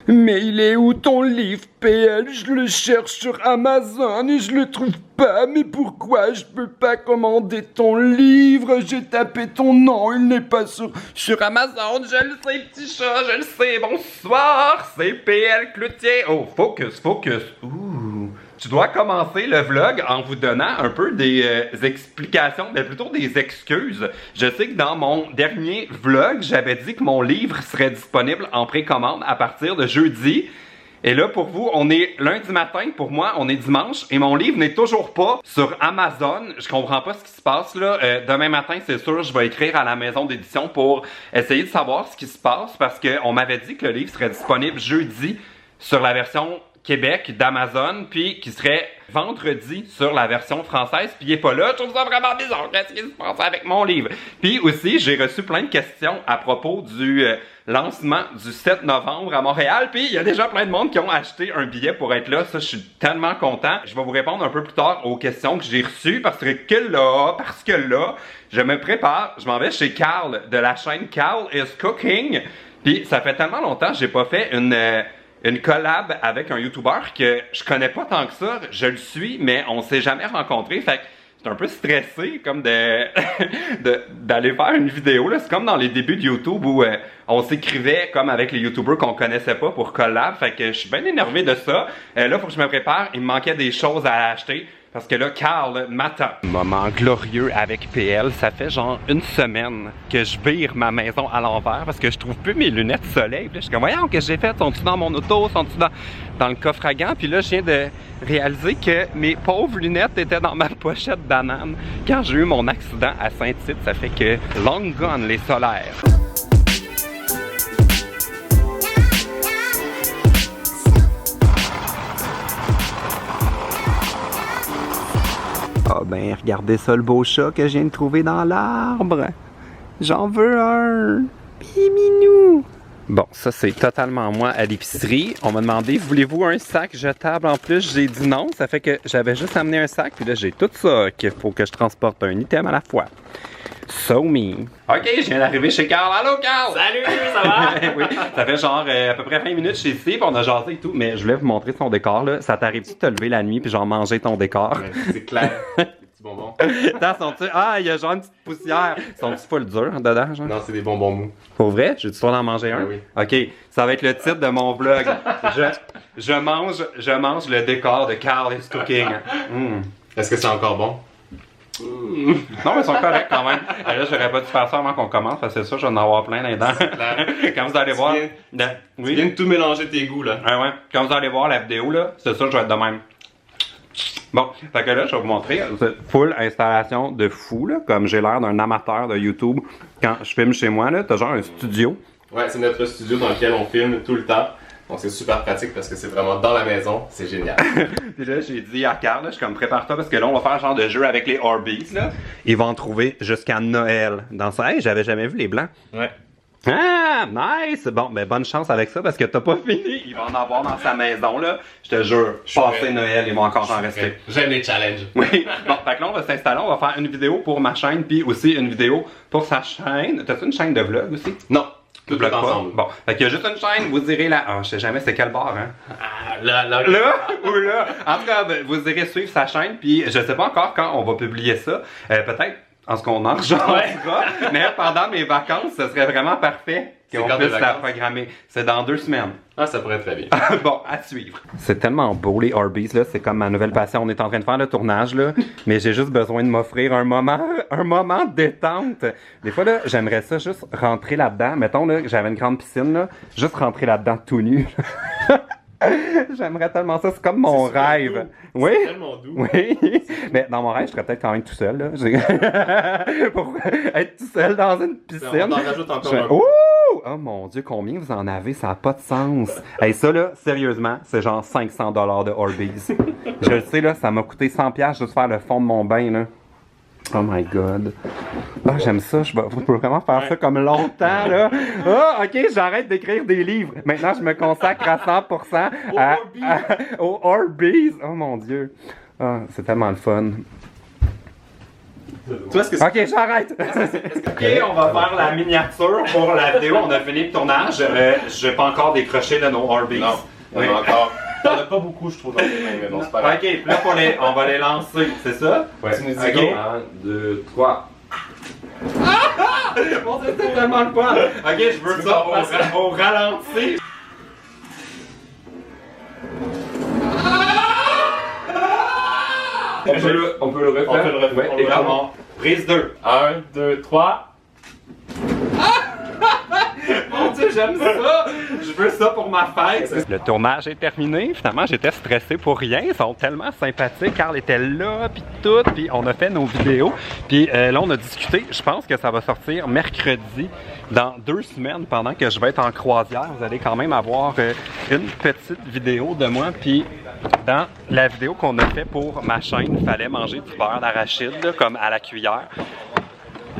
Mais il est où ton livre, PL? Je le cherche sur Amazon et je le trouve pas. Mais pourquoi je peux pas commander ton livre? J'ai tapé ton nom, il n'est pas sur Amazon. Je le sais, petit chat, je le sais. Bonsoir, c'est PL Cloutier. Oh, focus, focus. Ouh. Tu dois commencer le vlog en vous donnant un peu des explications, mais plutôt des excuses. Je sais que dans mon dernier vlog, j'avais dit que mon livre serait disponible en précommande à partir de jeudi. Et là, pour vous, on est lundi matin. Pour moi, on est dimanche. Et mon livre n'est toujours pas sur Amazon. Je comprends pas ce qui se passe là. Demain matin, c'est sûr, je vais écrire à la maison d'édition pour essayer de savoir ce qui se passe. Parce qu'on m'avait dit que le livre serait disponible jeudi sur la version Québec d'Amazon, puis qui serait vendredi sur la version française, puis il est pas là. Je trouve ça vraiment bizarre. Qu'est-ce qui se passe avec mon livre? Puis aussi, j'ai reçu plein de questions à propos du lancement du 7 novembre à Montréal, puis il y a déjà plein de monde qui ont acheté un billet pour être là. Ça, je suis tellement content. Je vais vous répondre un peu plus tard aux questions que j'ai reçues, parce que là, je me prépare. Je m'en vais chez Carl, de la chaîne Carl is Cooking, puis ça fait tellement longtemps que j'ai pas fait une collab avec un YouTuber que je connais pas tant que ça. Je le suis, mais on s'est jamais rencontrés. Fait que c'est un peu stressé comme d'aller faire une vidéo. C'est comme dans les débuts de YouTube où on s'écrivait comme avec les YouTubers qu'on connaissait pas pour collab. Fait que je suis bien énervé de ça. Là, faut que je me prépare. Il me manquait des choses à acheter. Parce que là, Carl m'attend. Moment glorieux avec PL. Ça fait genre une semaine que je vire ma maison à l'envers parce que je trouve plus mes lunettes soleil. Puis là, je suis comme, voyons, qu'est-ce que j'ai fait? Sont-ils dans mon auto? Sont-ils dans le coffre à gants? Puis là, je viens de réaliser que mes pauvres lunettes étaient dans ma pochette banane quand j'ai eu mon accident à Saint-Tite. Ça fait que long gone les solaires. Ah ben, regardez ça, le beau chat que je viens de trouver dans l'arbre. J'en veux un. Piminou. Bon, ça c'est totalement moi à l'épicerie. On m'a demandé, voulez-vous un sac jetable en plus? J'ai dit non, ça fait que j'avais juste amené un sac. Puis là, j'ai tout ça qu'il faut que je transporte un item à la fois. So me. Ok, je viens d'arriver chez Carl. Allô, Carl! Salut, ça va? Oui, ça fait genre à peu près 20 minutes chez ici, puis on a jasé et tout. Mais je voulais vous montrer ton décor, là. Ça t'arrive-tu de te lever la nuit puis genre manger ton décor? C'est clair. Des petits bonbons. Ah, il y a genre une petite poussière. Sont-ils full durs dedans, genre? Non, c'est des bonbons mous. Pour vrai? J'ai du temps d'en manger un? Oui. Ok, ça va être le titre de mon vlog. Je mange le décor de Carl is Cooking. Mm. Est-ce que c'est encore bon? Non, mais ils sont corrects quand même. Là, j'aurais pas dû faire ça avant qu'on commence, parce que c'est sûr, je vais en avoir plein dans les dents. Quand vous allez voir. Tu viens de tout mélanger tes goûts, là. Ouais. Quand vous allez voir la vidéo, là, c'est sûr, je vais être de même. Bon, fait que là, je vais vous montrer. Full installation de fou, là. Comme j'ai l'air d'un amateur de YouTube quand je filme chez moi, là. T'as genre un studio. Ouais, c'est notre studio dans lequel on filme tout le temps. Donc c'est super pratique parce que c'est vraiment dans la maison, c'est génial. Puis là, j'ai dit à Carl, là, je suis comme prépare-toi parce que là, on va faire un genre de jeu avec les Orbeez, là. Ils vont en trouver jusqu'à Noël dans ça. Hey, j'avais jamais vu les blancs. Ouais. Ah, nice! Bon, ben bonne chance avec ça parce que t'as pas fini. Il va en avoir dans sa maison, là. Je te jure, passer Noël, ils vont encore en rester. J'aime les challenges. Oui. Bon, fait que là, on va s'installer, on va faire une vidéo pour ma chaîne, puis aussi une vidéo pour sa chaîne. T'as-tu une chaîne de vlog aussi? Non. Tout est ensemble. Bon, fait qu'il y a juste une chaîne, vous irez là. Ah, je sais jamais c'est quel bar, hein? Ah, là. Là ou là? En tout cas, vous irez suivre sa chaîne, puis je sais pas encore quand on va publier ça. Peut-être en ce qu'on enregistrera, mais pendant mes vacances, ce serait vraiment parfait qu'on puisse la programmer. C'est dans 2 semaines. Ah, ça pourrait être très bien. Bon, à suivre. C'est tellement beau, les Orbeez, là. C'est comme ma nouvelle passion. On est en train de faire le tournage, là. Mais j'ai juste besoin de m'offrir un moment de détente. Des fois, là, j'aimerais ça juste rentrer là-dedans. Mettons, là, que j'avais une grande piscine, là. Juste rentrer là-dedans tout nu. J'aimerais tellement ça, c'est comme mon rêve. Doux. Oui. C'est tellement doux. Oui. Mais dans mon rêve, je serais peut-être quand même tout seul, là. Pour être tout seul dans une piscine. On t'en rajoute encore un peu. Ouh! Oh mon Dieu, combien vous en avez? Ça n'a pas de sens. Hey, ça, là, sérieusement, c'est genre 500 $ de Orbeez. Je le sais, là, ça m'a coûté 100$ juste faire le fond de mon bain, là. Oh my god. Ah, j'aime ça. Je peux vraiment faire ça comme longtemps, là. Ah, ok, j'arrête d'écrire des livres. Maintenant, je me consacre à 100% aux Orbeez. Oh mon Dieu. Ah, c'est tellement le fun. Toi, est-ce que Ok, j'arrête! Ok, on va faire la miniature pour la vidéo. On a fini le tournage. Je n'ai pas encore décroché de nos Orbeez. Non, on en a encore. T'en as pas beaucoup, je trouve, dans tes mains, mais bon, c'est pas grave. Ok, puis là, on va les lancer, c'est ça? Ouais. Tu nous dis Ok. go. 1, 2, 3. Mon Dieu, c'est tellement le fun! Ok, je veux ça au ralenti. On peut le refaire. On peut le refaire. Ouais, et Vraiment. Prise 2. 1, 2, 3. Mon Dieu, j'aime ça! Je veux ça pour ma fête! Le tournage est terminé. Finalement, j'étais stressé pour rien. Ils sont tellement sympathiques. Carl était là, puis tout. Puis on a fait nos vidéos. Puis là, on a discuté. Je pense que ça va sortir mercredi, dans 2 semaines, pendant que je vais être en croisière. Vous allez quand même avoir une petite vidéo de moi. Puis dans la vidéo qu'on a fait pour ma chaîne, il fallait manger du beurre d'arachide, là, comme à la cuillère.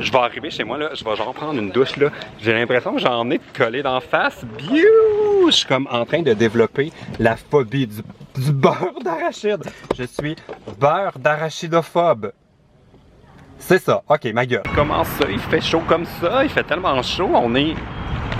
Je vais arriver chez moi, là, je vais genre prendre une douche, là. J'ai l'impression que j'en ai collé d'en face. Biou! Je suis comme en train de développer la phobie du beurre d'arachide. Je suis beurre d'arachidophobe. C'est ça. Ok, ma gueule. Comment ça? Il fait chaud comme ça? Il fait tellement chaud. On est...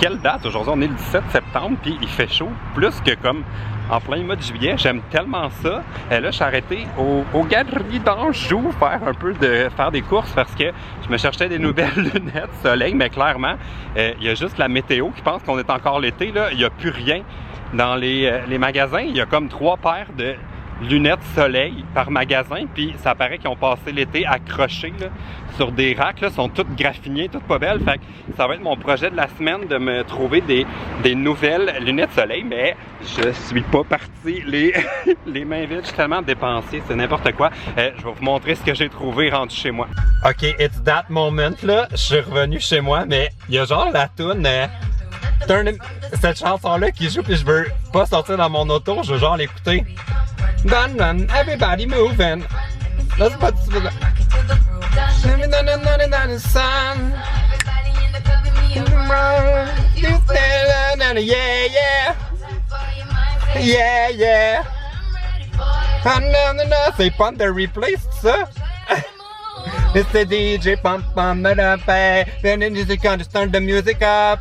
Quelle date aujourd'hui? On est le 17 septembre, puis il fait chaud plus que comme en plein mois de juillet. J'aime tellement ça. Là, je suis arrêté au Galeries d'Anjou faire des courses parce que je me cherchais des nouvelles lunettes soleil, mais clairement, il y a juste la météo qui pense qu'on est encore l'été. Là, il n'y a plus rien dans les magasins. Il y a comme 3 paires de lunettes soleil par magasin, puis ça paraît qu'ils ont passé l'été accrochés là, sur des racks, là, sont toutes graffinées, toutes pas belles, fait que ça va être mon projet de la semaine de me trouver des nouvelles lunettes soleil, mais je suis pas parti les mains vides, je suis tellement dépensier, c'est n'importe quoi. Je vais vous montrer ce que j'ai trouvé rendu chez moi. Ok, it's that moment là, je suis revenu chez moi, mais il y a genre la toune cette chanson-là qui joue, puis je veux pas sortir dans mon auto, je veux genre l'écouter. Dun dun, everybody moving. Let's put yeah, yeah. Yeah, yeah. C'est Pump the Replay, c'est ça? It's the DJ pump it up, then the music on to start the music up.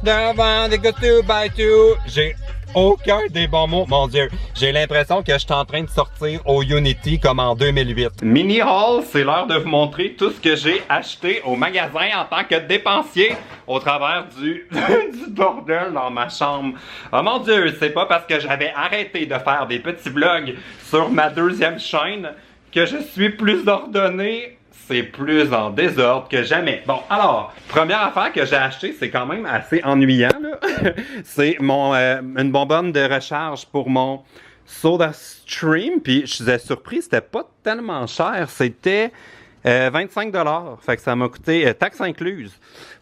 The one that goes 2 by 2. J'ai aucun des bons mots, mon Dieu. J'ai l'impression que je suis en train de sortir au Unity comme en 2008. Mini haul, c'est l'heure de vous montrer tout ce que j'ai acheté au magasin en tant que dépensier au travers du bordel dans ma chambre. Oh mon Dieu, c'est pas parce que j'avais arrêté de faire des petits vlogs sur ma 2e chaîne que je suis plus ordonné. C'est plus en désordre que jamais. Bon, alors, première affaire que j'ai acheté, c'est quand même assez ennuyant, là. C'est une bonbonne de recharge pour mon SodaStream. Puis, je suis surpris, c'était pas tellement cher. C'était 25 $. Fait que ça m'a coûté, taxe incluse,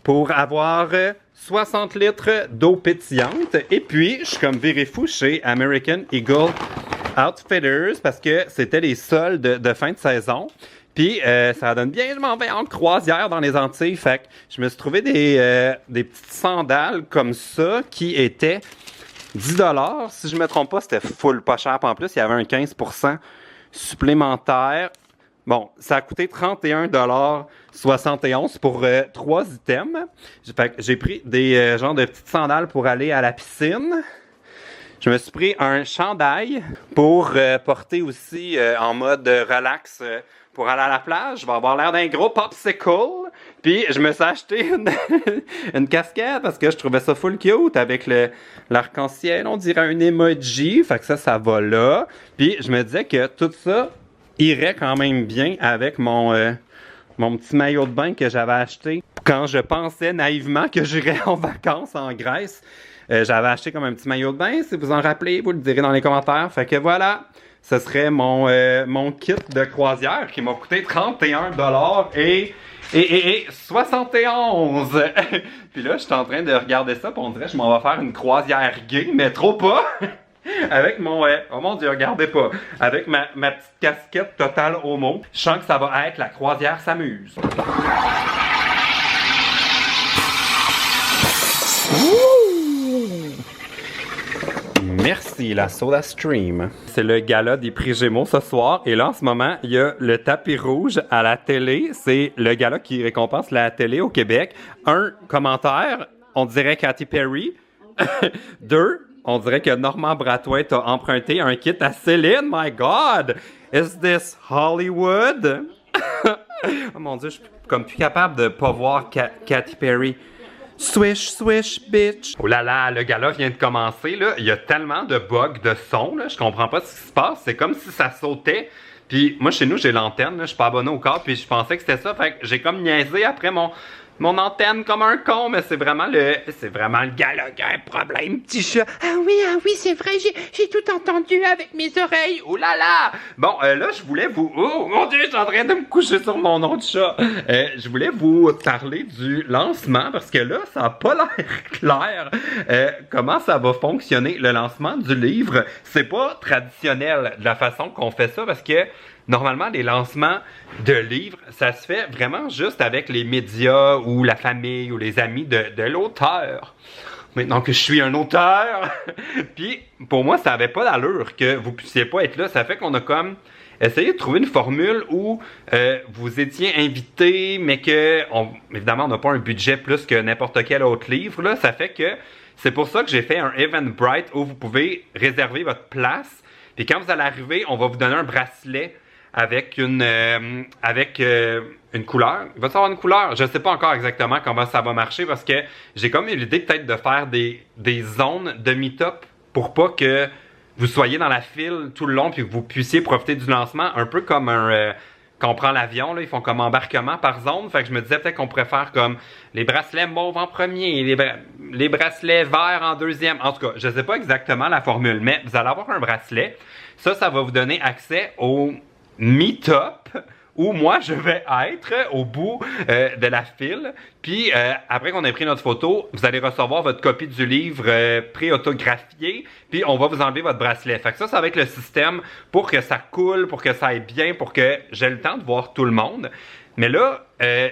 pour avoir 60 litres d'eau pétillante. Et puis, je suis comme viré fou chez American Eagle Outfitters parce que c'était les soldes de fin de saison. Puis, ça donne bien, je m'en vais en croisière dans les Antilles. Fait que je me suis trouvé des petites sandales comme ça qui étaient 10 $. Si je me trompe pas, c'était full pas cher. En plus, il y avait un 15% supplémentaire. Bon, ça a coûté 31,71 $ pour 3 items. Fait que j'ai pris des genres de petites sandales pour aller à la piscine. Je me suis pris un chandail pour porter aussi en mode relax pour aller à la plage. Je vais avoir l'air d'un gros popsicle. Puis je me suis acheté une casquette parce que je trouvais ça full cute avec l'arc-en-ciel. On dirait un emoji. Fait que ça va là. Puis je me disais que tout ça irait quand même bien avec mon petit maillot de bain que j'avais acheté quand je pensais naïvement que j'irais en vacances en Grèce. J'avais acheté comme un petit maillot de bain, si vous en rappelez, vous le direz dans les commentaires. Fait que voilà, ce serait mon kit de croisière qui m'a coûté 31 $ et 71. Puis là, je suis en train de regarder ça, puis on dirait que je m'en vais faire une croisière gay, mais trop pas. Avec mon... oh mon Dieu, regardez pas. Avec ma petite casquette Total Homo. Je sens que ça va être la croisière s'amuse. Merci, la Soda Stream. C'est le gala des prix Gémeaux ce soir. Et là, en ce moment, il y a le tapis rouge à la télé. C'est le gala qui récompense la télé au Québec. 1 commentaire, on dirait Katy Perry. 2, on dirait que Normand Brathwaite a emprunté un kit à Céline. My God! Is this Hollywood? Oh mon Dieu, je suis comme plus capable de pas voir Katy Perry. Swish, swish, bitch. Oh là là, le gala vient de commencer, là. Il y a tellement de bugs de son, là. Je comprends pas ce qui se passe. C'est comme si ça sautait. Puis moi, chez nous, j'ai l'antenne, là. Je suis pas abonné au câble, puis je pensais que c'était ça. Fait que j'ai comme niaisé après mon antenne comme un con, mais c'est vraiment le gala qui a un problème, petit chat. Ah oui, c'est vrai, j'ai tout entendu avec mes oreilles. Oh là là! Bon, là, je voulais vous... Oh mon Dieu, je suis en train de me coucher sur mon autre chat. Je voulais vous parler du lancement, parce que là, ça n'a pas l'air clair. Comment ça va fonctionner, le lancement du livre? C'est pas traditionnel de la façon qu'on fait ça, parce que normalement, les lancements de livres, ça se fait vraiment juste avec les médias ou la famille ou les amis de l'auteur. Maintenant que je suis un auteur, puis pour moi, ça avait pas d'allure que vous puissiez pas être là. Ça fait qu'on a comme essayé de trouver une formule où vous étiez invité, mais que, évidemment, on n'a pas un budget plus que n'importe quel autre livre. Là. Ça fait que c'est pour ça que j'ai fait un Eventbrite où vous pouvez réserver votre place. Puis quand vous allez arriver, on va vous donner un bracelet avec une couleur. Il va y avoir une couleur? Je ne sais pas encore exactement comment ça va marcher parce que j'ai comme eu l'idée peut-être de faire des zones de meet-up pour pas que vous soyez dans la file tout le long puis que vous puissiez profiter du lancement un peu comme quand on prend l'avion, là, ils font comme embarquement par zone. Fait que je me disais peut-être qu'on pourrait faire comme les bracelets mauves en premier, les bracelets verts en deuxième. En tout cas, je ne sais pas exactement la formule, mais vous allez avoir un bracelet. Ça va vous donner accès au meet-up où moi je vais être au bout de la file. Puis après qu'on ait pris notre photo, vous allez recevoir votre copie du livre pré-autographié. Puis on va vous enlever votre bracelet. Fait que ça va être le système pour que ça coule, pour que ça aille bien, pour que j'ai le temps de voir tout le monde. Mais là,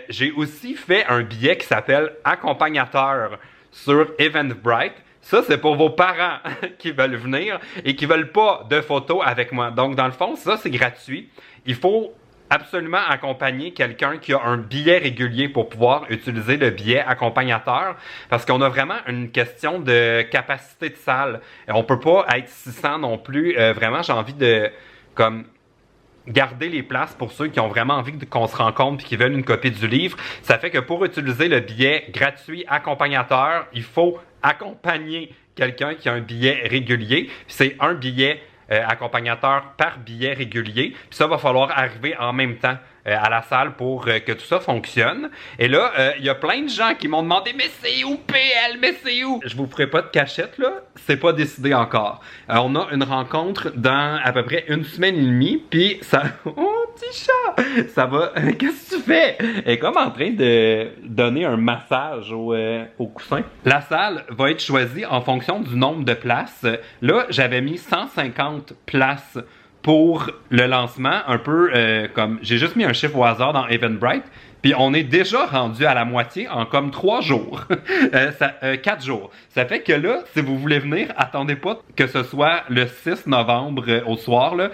j'ai aussi fait un billet qui s'appelle Accompagnateur sur Eventbrite. Ça, c'est pour vos parents qui veulent venir et qui veulent pas de photos avec moi. Donc, dans le fond, ça, c'est gratuit. Il faut absolument accompagner quelqu'un qui a un billet régulier pour pouvoir utiliser le billet accompagnateur parce qu'on a vraiment une question de capacité de salle. On peut pas être 600 non plus. Vraiment, j'ai envie de comme garder les places pour ceux qui ont vraiment envie qu'on se rencontre et qui veulent une copie du livre. Ça fait que pour utiliser le billet gratuit accompagnateur, il faut accompagner quelqu'un qui a un billet régulier. C'est un billet accompagnateur par billet régulier. Puis ça va falloir arriver en même temps à la salle pour que tout ça fonctionne. Et là, il y a plein de gens qui m'ont demandé « Mais c'est où PL? Mais c'est où? » Je vous ferai pas de cachette, là. C'est pas décidé encore. On a une rencontre dans à peu près 1 semaine et demie. Puis ça... Oh, petit chat! Ça va... Qu'est-ce que tu fais? Elle est comme en train de donner un massage au coussin. La salle va être choisie en fonction du nombre de places. Là, j'avais mis 150 places pour le lancement, un peu comme... J'ai juste mis un chiffre au hasard dans Eventbrite, puis on est déjà rendu à la moitié en comme 3 jours. 4 jours. Ça fait que là, si vous voulez venir, attendez pas que ce soit le 6 novembre au soir. Là.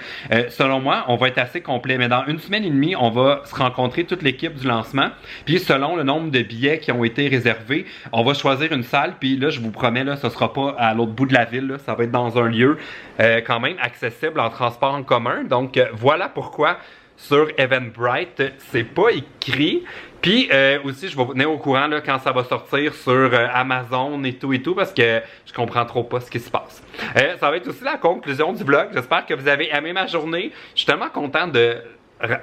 Selon moi, on va être assez complet. Mais dans 1 semaine et demie, on va se rencontrer toute l'équipe du lancement. Puis selon le nombre de billets qui ont été réservés, on va choisir une salle. Puis là, je vous promets, là, ce sera pas à l'autre bout de la ville. Là. Ça va être dans un lieu quand même accessible en transport en commun. Donc voilà pourquoi sur Eventbrite, c'est pas écrit. Puis aussi, je vais vous tenir au courant là, quand ça va sortir sur Amazon et tout, parce que je comprends trop pas ce qui se passe. Ça va être aussi la conclusion du vlog. J'espère que vous avez aimé ma journée. Je suis tellement content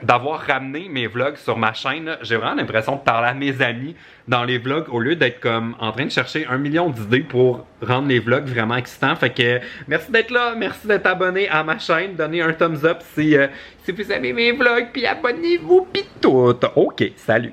d'avoir ramené mes vlogs sur ma chaîne. J'ai vraiment l'impression de parler à mes amis dans les vlogs au lieu d'être comme en train de chercher 1 million d'idées pour rendre les vlogs vraiment excitants. Fait que merci d'être là, merci d'être abonné à ma chaîne, donnez un thumbs up si vous aimez mes vlogs, puis abonnez-vous pis tout. Ok, salut!